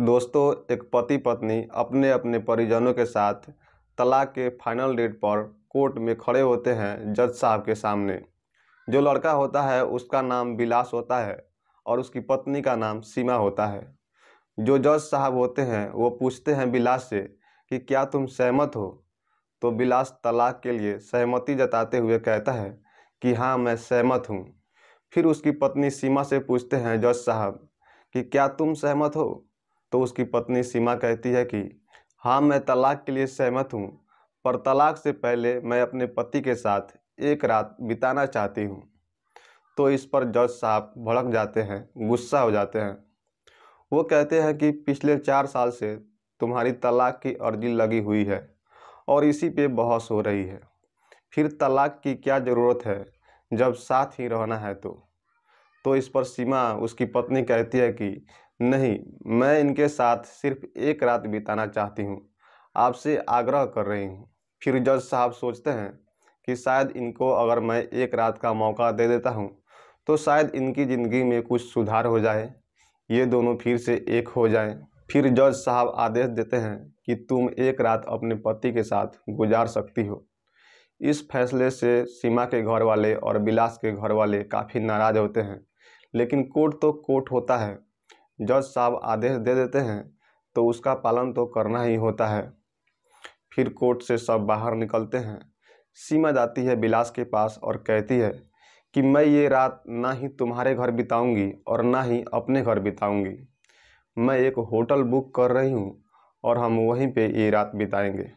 दोस्तों, एक पति पत्नी अपने अपने परिजनों के साथ तलाक के फाइनल डेट पर कोर्ट में खड़े होते हैं जज साहब के सामने। जो लड़का होता है उसका नाम विलास होता है और उसकी पत्नी का नाम सीमा होता है। जो जज साहब होते हैं वो पूछते हैं विलास से कि क्या तुम सहमत हो। तो विलास तलाक के लिए सहमति जताते हुए कहता है कि हाँ, मैं सहमत हूँ। फिर उसकी पत्नी सीमा से पूछते हैं जज साहब कि क्या तुम सहमत हो। तो उसकी पत्नी सीमा कहती है कि हाँ, मैं तलाक के लिए सहमत हूँ, पर तलाक से पहले मैं अपने पति के साथ एक रात बिताना चाहती हूँ। तो इस पर जज साहब भड़क जाते हैं, गुस्सा हो जाते हैं। वो कहते हैं कि पिछले 4 साल से तुम्हारी तलाक की अर्जी लगी हुई है और इसी पे बहस हो रही है। फिर तलाक की क्या ज़रूरत है जब साथ ही रहना है तो इस पर सीमा उसकी पत्नी कहती है कि नहीं, मैं इनके साथ सिर्फ एक रात बिताना चाहती हूँ, आपसे आग्रह कर रही हूँ। फिर जज साहब सोचते हैं कि शायद इनको अगर मैं एक रात का मौका दे देता हूँ तो शायद इनकी ज़िंदगी में कुछ सुधार हो जाए, ये दोनों फिर से एक हो जाएं। फिर जज साहब आदेश देते हैं कि तुम एक रात अपने पति के साथ गुजार सकती हो। इस फैसले से सीमा के घर वाले और विलास के घर वाले काफ़ी नाराज़ होते हैं, लेकिन कोर्ट तो कोर्ट होता है। जज साहब आदेश दे देते हैं तो उसका पालन तो करना ही होता है। फिर कोर्ट से सब बाहर निकलते हैं। सीमा जाती है विलास के पास और कहती है कि मैं ये रात ना ही तुम्हारे घर बिताऊंगी और ना ही अपने घर बिताऊंगी। मैं एक होटल बुक कर रही हूँ और हम वहीं पे ये रात बिताएंगे।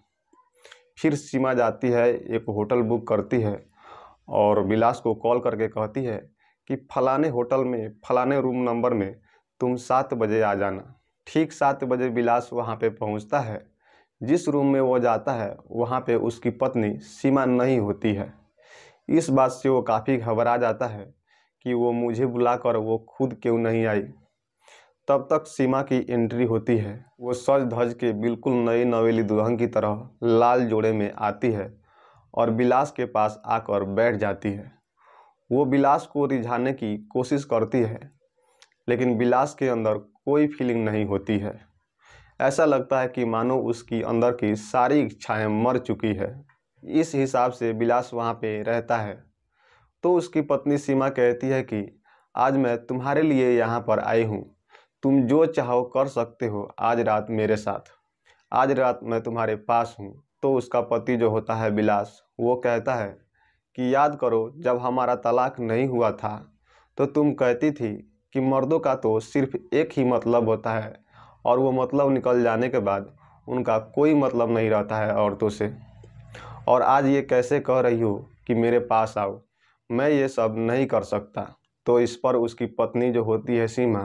फिर सीमा जाती है, एक होटल बुक करती है और विलास को कॉल करके कहती है कि फलाने होटल में फलाने रूम नंबर में तुम 7 बजे आ जाना। ठीक 7 बजे विलास वहाँ पे पहुँचता है। जिस रूम में वो जाता है वहाँ पे उसकी पत्नी सीमा नहीं होती है। इस बात से वो काफ़ी घबरा जाता है कि वो मुझे बुलाकर वो खुद क्यों नहीं आई। तब तक सीमा की एंट्री होती है। वो सज धज के बिल्कुल नई नवेली दुल्हन की तरह लाल जोड़े में आती है और विलास के पास आकर बैठ जाती है। वो विलास को रिझाने की कोशिश करती है, लेकिन विलास के अंदर कोई फीलिंग नहीं होती है। ऐसा लगता है कि मानो उसकी अंदर की सारी इच्छाएं मर चुकी है। इस हिसाब से विलास वहाँ पे रहता है। तो उसकी पत्नी सीमा कहती है कि आज मैं तुम्हारे लिए यहाँ पर आई हूँ, तुम जो चाहो कर सकते हो आज रात मेरे साथ। आज रात मैं तुम्हारे पास हूँ। तो उसका पति जो होता है विलास, वो कहता है कि याद करो, जब हमारा तलाक नहीं हुआ था तो तुम कहती थी कि मर्दों का तो सिर्फ एक ही मतलब होता है और वो मतलब निकल जाने के बाद उनका कोई मतलब नहीं रहता है औरतों से। और आज ये कैसे कह रही हो कि मेरे पास आओ, मैं ये सब नहीं कर सकता। तो इस पर उसकी पत्नी जो होती है सीमा,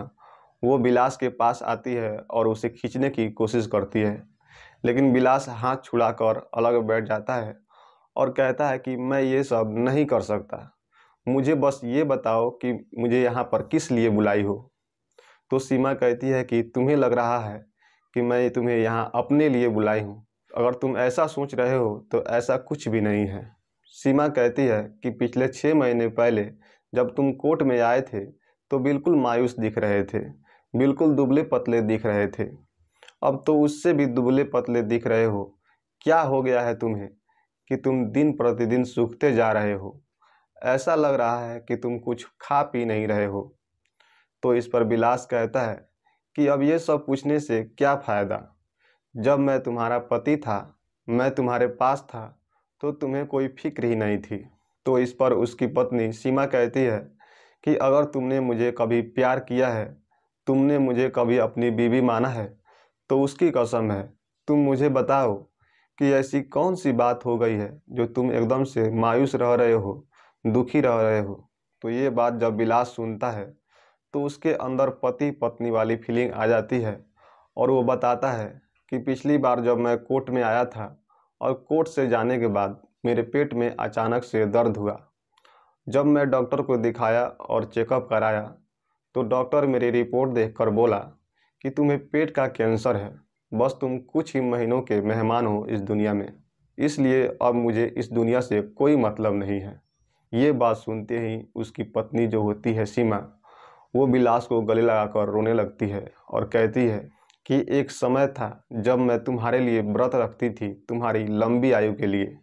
वो विलास के पास आती है और उसे खींचने की कोशिश करती है, लेकिन विलास हाथ छुड़ाकर अलग बैठ जाता है और कहता है कि मैं ये सब नहीं कर सकता, मुझे बस ये बताओ कि मुझे यहाँ पर किस लिए बुलाई हो। तो सीमा कहती है कि तुम्हें लग रहा है कि मैं तुम्हें यहाँ अपने लिए बुलाई हूँ। अगर तुम ऐसा सोच रहे हो तो ऐसा कुछ भी नहीं है। सीमा कहती है कि पिछले 6 महीने पहले जब तुम कोर्ट में आए थे तो बिल्कुल मायूस दिख रहे थे, बिल्कुल दुबले पतले दिख रहे थे। अब तो उससे भी दुबले पतले दिख रहे हो। क्या हो गया है तुम्हें कि तुम दिन प्रतिदिन सूखते जा रहे हो। ऐसा लग रहा है कि तुम कुछ खा पी नहीं रहे हो। तो इस पर विलास कहता है कि अब ये सब पूछने से क्या फ़ायदा। जब मैं तुम्हारा पति था, मैं तुम्हारे पास था, तो तुम्हें कोई फिक्र ही नहीं थी। तो इस पर उसकी पत्नी सीमा कहती है कि अगर तुमने मुझे कभी प्यार किया है, तुमने मुझे कभी अपनी बीवी माना है, तो उसकी कसम है तुम मुझे बताओ कि ऐसी कौन सी बात हो गई है जो तुम एकदम से मायूस रह रहे हो, दुखी रह रहे हो। तो ये बात जब विलास सुनता है तो उसके अंदर पति पत्नी वाली फीलिंग आ जाती है और वो बताता है कि पिछली बार जब मैं कोर्ट में आया था और कोर्ट से जाने के बाद मेरे पेट में अचानक से दर्द हुआ। जब मैं डॉक्टर को दिखाया और चेकअप कराया तो डॉक्टर मेरी रिपोर्ट देखकर बोला कि तुम्हें पेट का कैंसर है, बस तुम कुछ ही महीनों के मेहमान हो इस दुनिया में, इसलिए अब मुझे इस दुनिया से कोई मतलब नहीं है। ये बात सुनते ही उसकी पत्नी जो होती है सीमा, वो विलास को गले लगाकर रोने लगती है और कहती है कि एक समय था जब मैं तुम्हारे लिए व्रत रखती थी तुम्हारी लंबी आयु के लिए,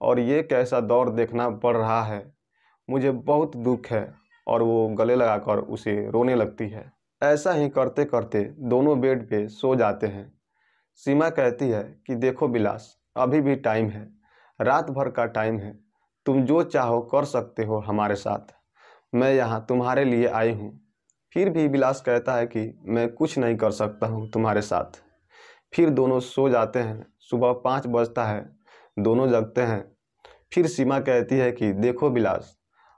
और ये कैसा दौर देखना पड़ रहा है, मुझे बहुत दुख है। और वो गले लगाकर उसे रोने लगती है। ऐसा ही करते करते दोनों बेड पे सो जाते हैं। सीमा कहती है कि देखो विलास, अभी भी टाइम है, रात भर का टाइम है, तुम जो चाहो कर सकते हो हमारे साथ, मैं यहाँ तुम्हारे लिए आई हूँ। फिर भी विलास कहता है कि मैं कुछ नहीं कर सकता हूँ तुम्हारे साथ। फिर दोनों सो जाते हैं। सुबह 5 बजता है, दोनों जगते हैं। फिर सीमा कहती है कि देखो विलास,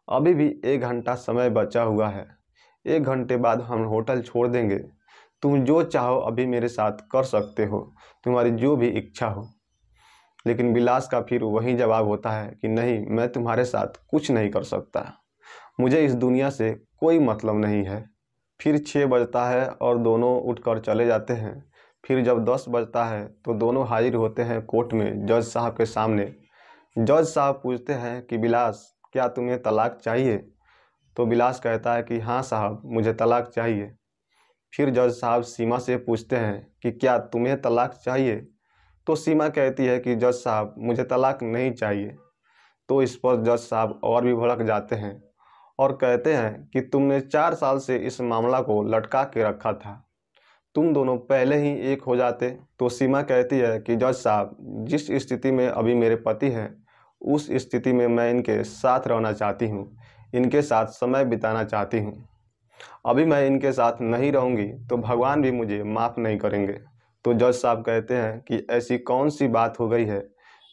अभी भी 1 घंटा समय बचा हुआ है, 1 घंटे बाद हम होटल छोड़ देंगे, तुम जो चाहो अभी मेरे साथ कर सकते हो, तुम्हारी जो भी इच्छा हो। लेकिन विलास का फिर वही जवाब होता है कि नहीं, मैं तुम्हारे साथ कुछ नहीं कर सकता, मुझे इस दुनिया से कोई मतलब नहीं है। फिर 6 बजता है और दोनों उठकर चले जाते हैं। फिर जब 10 बजता है तो दोनों हाजिर होते हैं कोर्ट में जज साहब के सामने। जज साहब पूछते हैं कि विलास, क्या तुम्हें तलाक चाहिए? तो विलास कहता है कि हाँ साहब, मुझे तलाक चाहिए। फिर जज साहब सीमा से पूछते हैं कि क्या तुम्हें तलाक चाहिए? तो सीमा कहती है कि जज साहब, मुझे तलाक नहीं चाहिए। तो इस पर जज साहब और भी भड़क जाते हैं और कहते हैं कि तुमने 4 साल से इस मामला को लटका के रखा था, तुम दोनों पहले ही एक हो जाते। तो सीमा कहती है कि जज साहब, जिस स्थिति में अभी मेरे पति हैं, उस स्थिति में मैं इनके साथ रहना चाहती हूँ, इनके साथ समय बिताना चाहती हूँ। अभी मैं इनके साथ नहीं रहूँगी तो भगवान भी मुझे माफ़ नहीं करेंगे। तो जज साहब कहते हैं कि ऐसी कौन सी बात हो गई है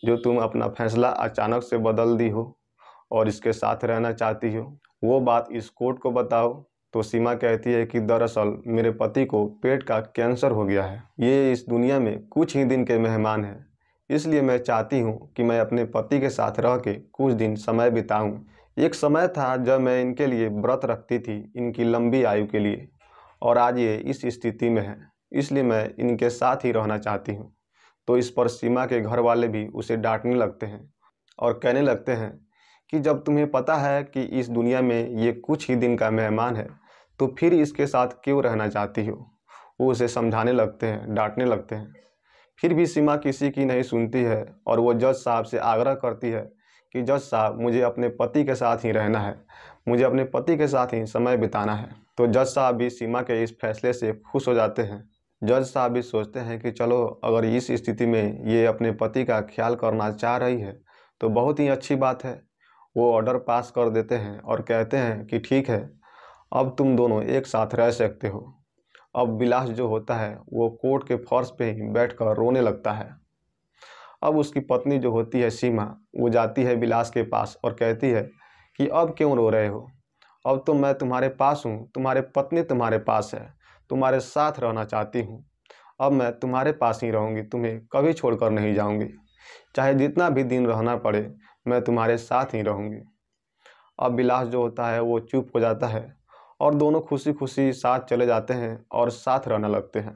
जो तुम अपना फैसला अचानक से बदल दी हो और इसके साथ रहना चाहती हो, वो बात इस कोर्ट को बताओ। तो सीमा कहती है कि दरअसल मेरे पति को पेट का कैंसर हो गया है, ये इस दुनिया में कुछ ही दिन के मेहमान हैं, इसलिए मैं चाहती हूँ कि मैं अपने पति के साथ रह के कुछ दिन समय बिताऊँ। एक समय था जब मैं इनके लिए व्रत रखती थी इनकी लंबी आयु के लिए, और आज ये इस स्थिति में है, इसलिए मैं इनके साथ ही रहना चाहती हूँ। तो इस पर सीमा के घर वाले भी उसे डांटने लगते हैं और कहने लगते हैं कि जब तुम्हें पता है कि इस दुनिया में ये कुछ ही दिन का मेहमान है, तो फिर इसके साथ क्यों रहना चाहती हो। वो उसे समझाने लगते हैं, डांटने लगते हैं। फिर भी सीमा किसी की नहीं सुनती है और वो जज साहब से आग्रह करती है कि जज साहब, मुझे अपने पति के साथ ही रहना है, मुझे अपने पति के साथ ही समय बिताना है। तो जज साहब भी सीमा के इस फैसले से खुश हो जाते हैं। जज साहब भी सोचते हैं कि चलो, अगर इस स्थिति में ये अपने पति का ख्याल करना चाह रही है तो बहुत ही अच्छी बात है। वो ऑर्डर पास कर देते हैं और कहते हैं कि ठीक है, अब तुम दोनों एक साथ रह सकते हो। अब विलास जो होता है वो कोर्ट के फर्श पे ही बैठकर रोने लगता है। अब उसकी पत्नी जो होती है सीमा, वो जाती है विलास के पास और कहती है कि अब क्यों रो रहे हो, अब तो मैं तुम्हारे पास हूँ, तुम्हारे पत्नी तुम्हारे पास है, तुम्हारे साथ रहना चाहती हूँ। अब मैं तुम्हारे पास ही रहूँगी, तुम्हें कभी छोड़कर नहीं जाऊँगी, चाहे जितना भी दिन रहना पड़े, मैं तुम्हारे साथ ही रहूँगी। अब विलास जो होता है वो चुप हो जाता है और दोनों खुशी खुशी साथ चले जाते हैं और साथ रहने लगते हैं।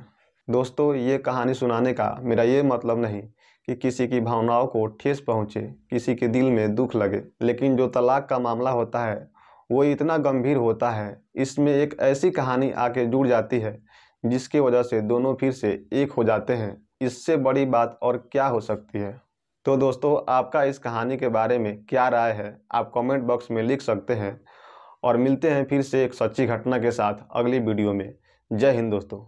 दोस्तों, ये कहानी सुनाने का मेरा ये मतलब नहीं कि किसी की भावनाओं को ठेस पहुँचे, किसी के दिल में दुख लगे, लेकिन जो तलाक का मामला होता है वो इतना गंभीर होता है, इसमें एक ऐसी कहानी आके जुड़ जाती है जिसकी वजह से दोनों फिर से एक हो जाते हैं। इससे बड़ी बात और क्या हो सकती है। तो दोस्तों, आपका इस कहानी के बारे में क्या राय है, आप कमेंट बॉक्स में लिख सकते हैं। और मिलते हैं फिर से एक सच्ची घटना के साथ अगली वीडियो में। जय हिंद दोस्तों।